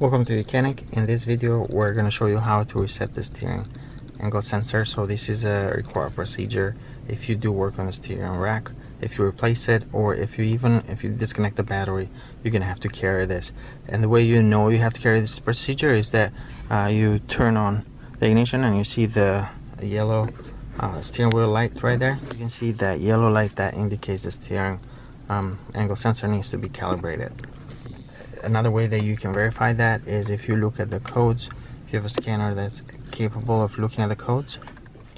Welcome to YOUCANIC. In this video we're going to show you how to reset the steering angle sensor. So this is a required procedure if you do work on the steering rack. If you replace it, or if you disconnect the battery, you're going to have to carry this. And the way you know you have to carry this procedure is that you turn on the ignition and you see the yellow steering wheel light right there. You can see that yellow light that indicates the steering angle sensor needs to be calibrated. Another way that you can verify that is if you look at the codes. If you have a scanner that's capable of looking at the codes.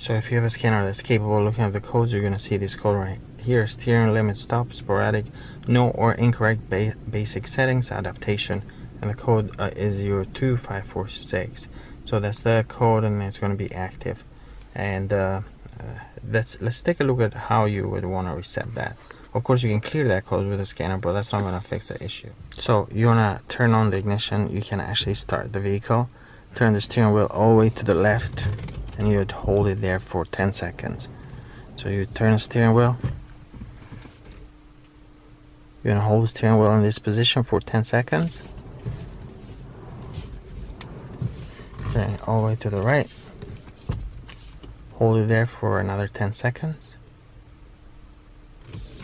So if you have a scanner that's capable of looking at the codes, you're going to see this code right here: steering limit stop, sporadic, no or incorrect basic settings, adaptation. And the code is 02546. So that's the code, and it's going to be active. And let's take a look at how you would want to reset that. Of course, you can clear that code with a scanner, but that's not going to fix the issue. So you want to turn on the ignition. You can actually start the vehicle, turn the steering wheel all the way to the left, and you would hold it there for 10 seconds. So you turn the steering wheel. You're going to hold the steering wheel in this position for 10 seconds. Turn it all the way to the right. Hold it there for another 10 seconds.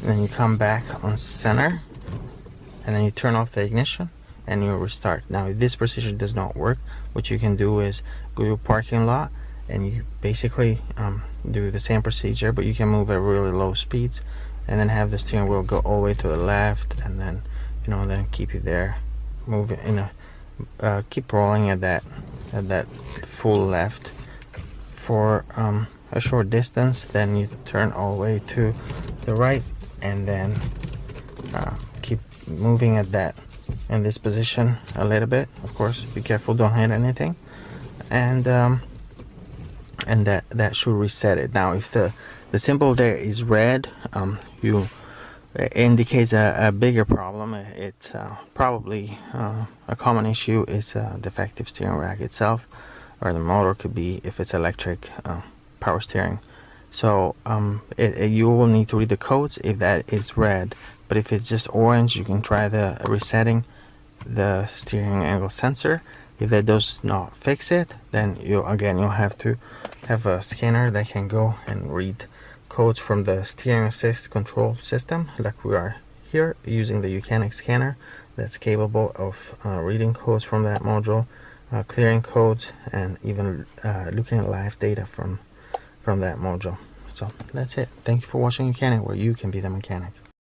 Then you come back on center, and then you turn off the ignition and you restart. Now if this procedure does not work, what you can do is go to a parking lot and you basically do the same procedure, but you can move at really low speeds and then have the steering wheel go all the way to the left, and then then keep it there, move it in a keep rolling at that full left for a short distance. Then you turn all the way to the right, and then keep moving at that in this position a little bit. Of course, be careful, don't hit anything, and that should reset it. Now if the symbol there is red, it indicates a bigger problem. It's probably a common issue is a defective steering rack itself, or the motor could be, if it's electric, power steering. So you will need to read the codes if that is red, but if it's just orange, you can try the resetting the steering angle sensor. If that does not fix it, then you'll have to have a scanner that can go and read codes from the steering assist control system, like we are here using the YOUCANIC scanner that's capable of reading codes from that module, clearing codes, and even looking at live data from that module. So that's it. Thank you for watching YOUCANIC, where you can be the mechanic.